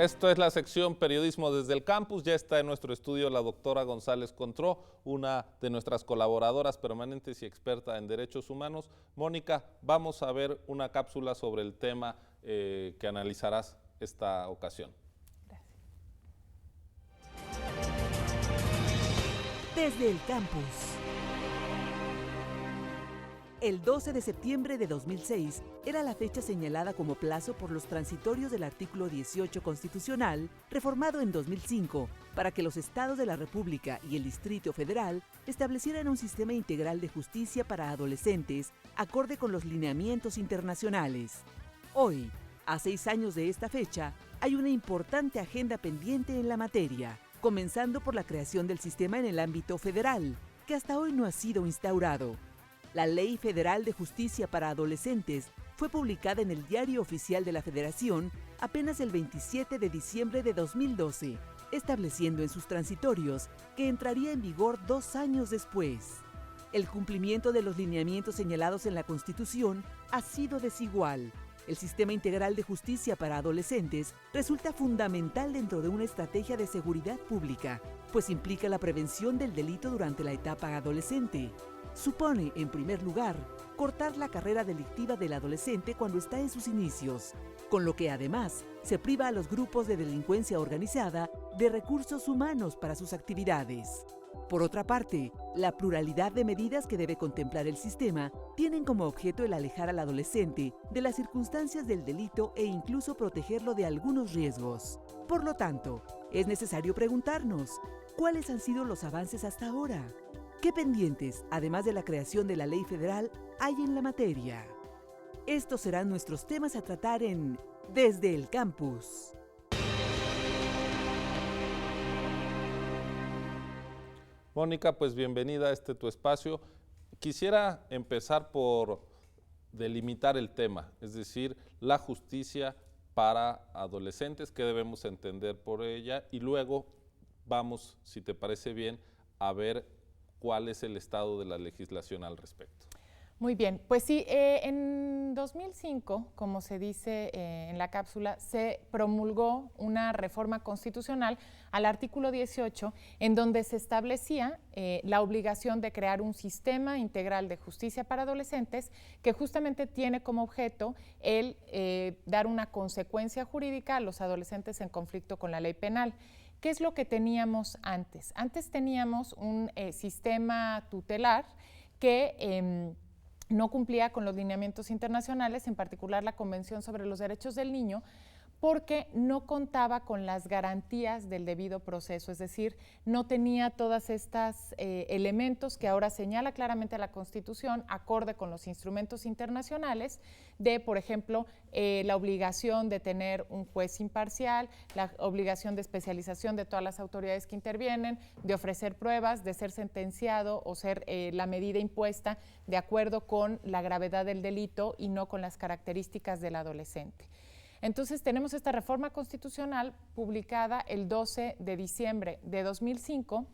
Esto es la sección Periodismo desde el Campus. Ya está en nuestro estudio la doctora González Contró, una de nuestras colaboradoras permanentes y experta en derechos humanos. Mónica, vamos a ver una cápsula sobre el tema que analizarás esta ocasión. Desde el Campus. El 12 de septiembre de 2006 era la fecha señalada como plazo por los transitorios del artículo 18 constitucional, reformado en 2005, para que los estados de la República y el Distrito Federal establecieran un sistema integral de justicia para adolescentes acorde con los lineamientos internacionales. Hoy, a 6 años de esta fecha, hay una importante agenda pendiente en la materia, comenzando por la creación del sistema en el ámbito federal, que hasta hoy no ha sido instaurado. La Ley Federal de Justicia para Adolescentes fue publicada en el Diario Oficial de la Federación apenas el 27 de diciembre de 2012, estableciendo en sus transitorios que entraría en vigor 2 años después. El cumplimiento de los lineamientos señalados en la Constitución ha sido desigual. El Sistema Integral de Justicia para Adolescentes resulta fundamental dentro de una estrategia de seguridad pública, pues implica la prevención del delito durante la etapa adolescente. Supone, en primer lugar, cortar la carrera delictiva del adolescente cuando está en sus inicios, con lo que además se priva a los grupos de delincuencia organizada de recursos humanos para sus actividades. Por otra parte, la pluralidad de medidas que debe contemplar el sistema tienen como objeto el alejar al adolescente de las circunstancias del delito e incluso protegerlo de algunos riesgos. Por lo tanto, es necesario preguntarnos, ¿cuáles han sido los avances hasta ahora? ¿Qué pendientes, además de la creación de la ley federal, hay en la materia? Estos serán nuestros temas a tratar en Desde el Campus. Mónica, pues bienvenida a tu espacio. Quisiera empezar por delimitar el tema, es decir, la justicia para adolescentes, qué debemos entender por ella, y luego vamos, si te parece bien, a ver cuál es el estado de la legislación al respecto. Muy bien, pues sí, en 2005, como se dice en la cápsula, se promulgó una reforma constitucional al artículo 18, en donde se establecía la obligación de crear un sistema integral de justicia para adolescentes que justamente tiene como objeto el dar una consecuencia jurídica a los adolescentes en conflicto con la ley penal. ¿Qué es lo que teníamos antes? Antes teníamos un sistema tutelar que no cumplía con los lineamientos internacionales, en particular la Convención sobre los Derechos del Niño, porque no contaba con las garantías del debido proceso, es decir, no tenía todos estos elementos que ahora señala claramente la Constitución, acorde con los instrumentos internacionales, de, por ejemplo, la obligación de tener un juez imparcial, la obligación de especialización de todas las autoridades que intervienen, de ofrecer pruebas, de ser sentenciado o ser la medida impuesta de acuerdo con la gravedad del delito y no con las características del adolescente. Entonces tenemos esta reforma constitucional publicada el 12 de diciembre de 2005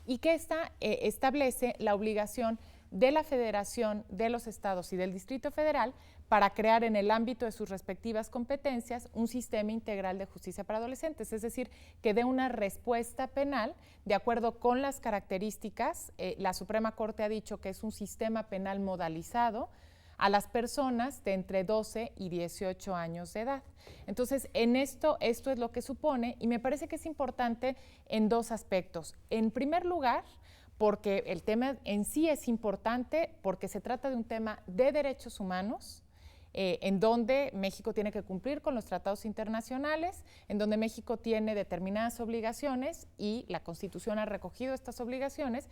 y que establece la obligación de la Federación, de los estados y del Distrito Federal para crear en el ámbito de sus respectivas competencias un sistema integral de justicia para adolescentes, es decir, que dé una respuesta penal de acuerdo con las características. La Suprema Corte ha dicho que es un sistema penal modalizado a las personas de entre 12 y 18 años de edad. Entonces, esto es lo que supone, y me parece que es importante en 2 aspectos. En primer lugar, porque el tema en sí es importante, porque se trata de un tema de derechos humanos, en donde México tiene que cumplir con los tratados internacionales, en donde México tiene determinadas obligaciones y la Constitución ha recogido estas obligaciones.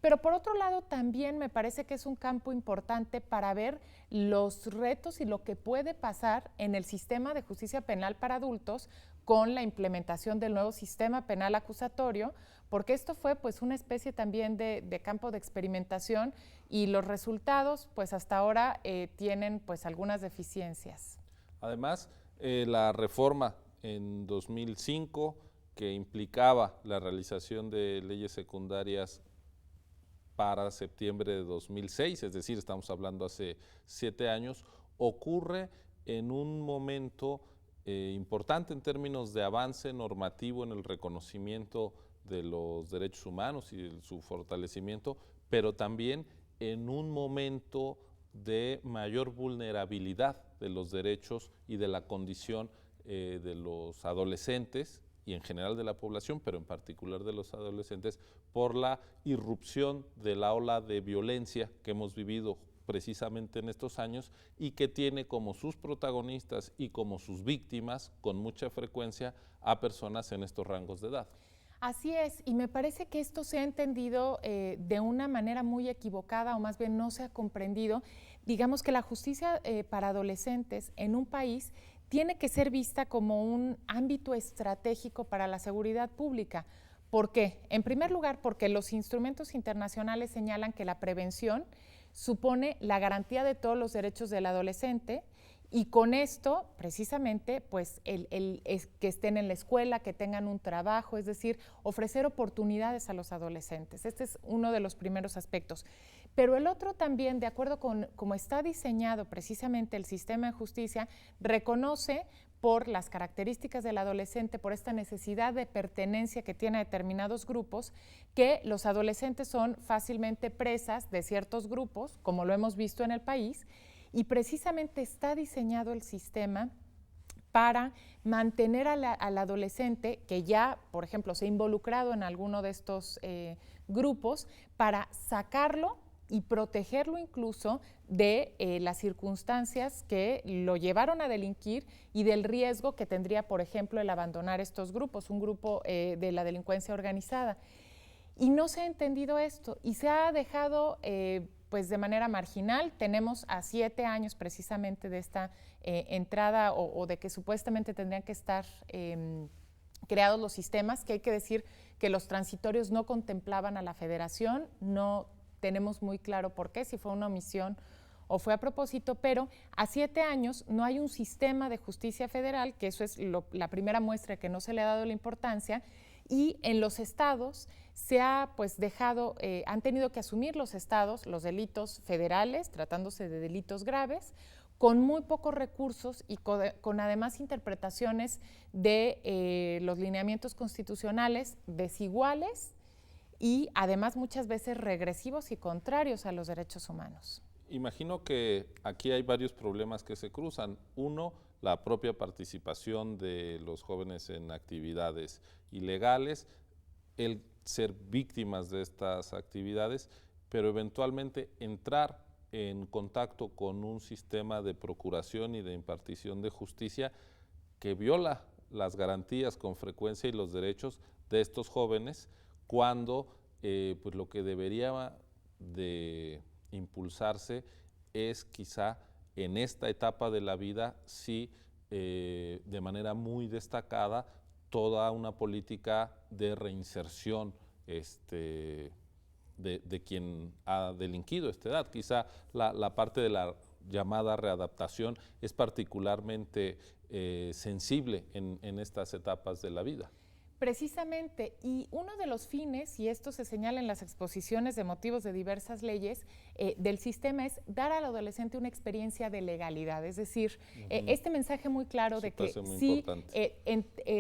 Pero por otro lado también me parece que es un campo importante para ver los retos y lo que puede pasar en el sistema de justicia penal para adultos con la implementación del nuevo sistema penal acusatorio, porque esto fue pues una especie también de campo de experimentación y los resultados pues hasta ahora tienen pues algunas deficiencias. Además, la reforma en 2005 que implicaba la realización de leyes secundarias para septiembre de 2006, es decir, estamos hablando hace 7 años, ocurre en un momento importante en términos de avance normativo en el reconocimiento de los derechos humanos y su fortalecimiento, pero también en un momento de mayor vulnerabilidad de los derechos y de la condición de los adolescentes y en general de la población, pero en particular de los adolescentes, por la irrupción de la ola de violencia que hemos vivido precisamente en estos años y que tiene como sus protagonistas y como sus víctimas con mucha frecuencia a personas en estos rangos de edad. Así es, y me parece que esto se ha entendido de una manera muy equivocada, o más bien no se ha comprendido. Digamos que la justicia para adolescentes en un país tiene que ser vista como un ámbito estratégico para la seguridad pública. ¿Por qué? En primer lugar, porque los instrumentos internacionales señalan que la prevención supone la garantía de todos los derechos del adolescente, y con esto, precisamente, pues que estén en la escuela, que tengan un trabajo, es decir, ofrecer oportunidades a los adolescentes. Este es uno de los primeros aspectos. Pero el otro también, de acuerdo con cómo está diseñado precisamente el sistema de justicia, reconoce por las características del adolescente, por esta necesidad de pertenencia que tiene a determinados grupos, que los adolescentes son fácilmente presas de ciertos grupos, como lo hemos visto en el país, y precisamente está diseñado el sistema para mantener al adolescente que ya, por ejemplo, se ha involucrado en alguno de estos grupos, para sacarlo y protegerlo incluso de las circunstancias que lo llevaron a delinquir y del riesgo que tendría, por ejemplo, el abandonar estos grupos, un grupo de la delincuencia organizada. Y no se ha entendido esto y se ha dejado pues de manera marginal. Tenemos a 7 años precisamente de esta entrada o de que supuestamente tendrían que estar creados los sistemas, que hay que decir que los transitorios no contemplaban a la federación, no tenemos muy claro por qué, si fue una omisión o fue a propósito, pero a 7 años no hay un sistema de justicia federal, que eso es la primera muestra que no se le ha dado la importancia, y en los estados se ha pues dejado, han tenido que asumir los estados los delitos federales, tratándose de delitos graves, con muy pocos recursos y con además interpretaciones de los lineamientos constitucionales desiguales y además muchas veces regresivos y contrarios a los derechos humanos. Imagino que aquí hay varios problemas que se cruzan. Uno, la propia participación de los jóvenes en actividades ilegales, el ser víctimas de estas actividades, pero eventualmente entrar en contacto con un sistema de procuración y de impartición de justicia que viola las garantías con frecuencia y los derechos de estos jóvenes, cuando pues lo que debería de impulsarse es quizá en esta etapa de la vida, sí, de manera muy destacada, toda una política de reinserción de quien ha delinquido a esta edad. Quizá la parte de la llamada readaptación es particularmente sensible en estas etapas de la vida. Precisamente, y uno de los fines, y esto se señala en las exposiciones de motivos de diversas leyes del sistema, es dar al adolescente una experiencia de legalidad, es decir, este mensaje muy claro de que si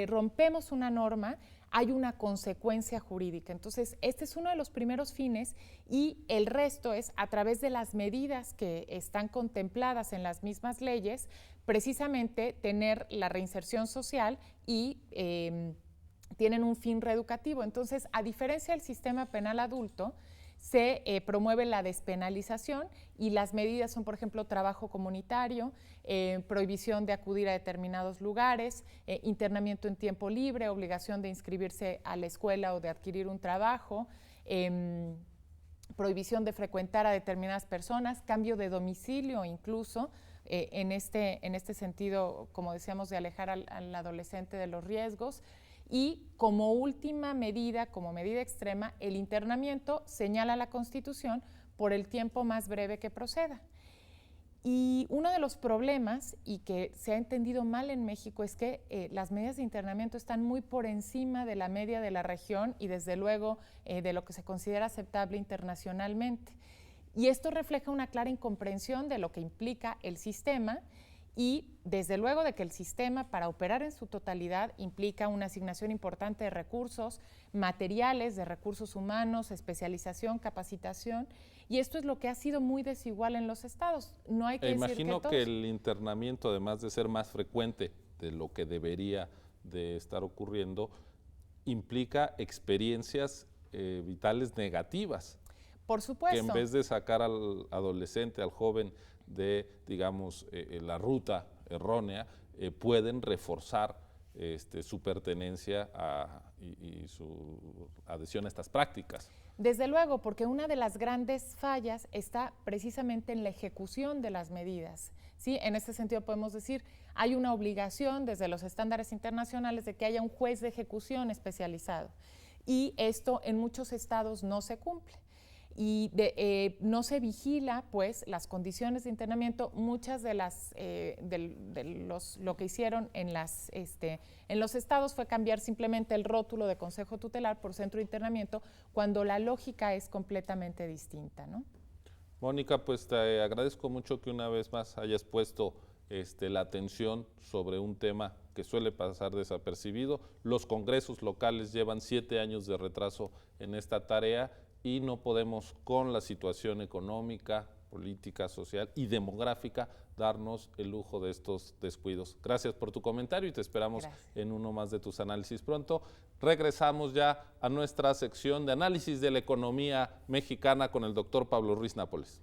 rompemos una norma, hay una consecuencia jurídica. Entonces, este es uno de los primeros fines y el resto es a través de las medidas que están contempladas en las mismas leyes, precisamente tener la reinserción social y tienen un fin reeducativo. Entonces, a diferencia del sistema penal adulto, se promueve la despenalización y las medidas son, por ejemplo, trabajo comunitario, prohibición de acudir a determinados lugares, internamiento en tiempo libre, obligación de inscribirse a la escuela o de adquirir un trabajo, prohibición de frecuentar a determinadas personas, cambio de domicilio incluso, en este sentido, como decíamos, de alejar al adolescente de los riesgos. Y como última medida, como medida extrema, el internamiento, señala la Constitución, por el tiempo más breve que proceda. Y uno de los problemas, y que se ha entendido mal en México, es que las medidas de internamiento están muy por encima de la media de la región y desde luego de lo que se considera aceptable internacionalmente. Y esto refleja una clara incomprensión de lo que implica el sistema Y desde luego de que el sistema, para operar en su totalidad, implica una asignación importante de recursos materiales, de recursos humanos, especialización, capacitación, y esto es lo que ha sido muy desigual en los estados. No hay que decir imagino que que el internamiento, además de ser más frecuente de lo que debería de estar ocurriendo, implica experiencias vitales negativas. Por supuesto. Que en vez de sacar al adolescente, al joven de, digamos, la ruta errónea, pueden reforzar su pertenencia y su adhesión a estas prácticas. Desde luego, porque una de las grandes fallas está precisamente en la ejecución de las medidas. ¿Sí? En este sentido podemos decir, hay una obligación desde los estándares internacionales de que haya un juez de ejecución especializado, y esto en muchos estados no se cumple. Y no se vigila pues las condiciones de internamiento. Muchas de las lo que hicieron en los estados fue cambiar simplemente el rótulo de consejo tutelar por centro de internamiento, cuando la lógica es completamente distinta, ¿no? Mónica, pues te agradezco mucho que una vez más hayas puesto la atención sobre un tema que suele pasar desapercibido. Los congresos locales llevan 7 años de retraso en esta tarea y no podemos, con la situación económica, política, social y demográfica, darnos el lujo de estos descuidos. Gracias por tu comentario y te esperamos en uno más de tus análisis pronto. Regresamos ya a nuestra sección de análisis de la economía mexicana con el doctor Pablo Ruiz Nápoles.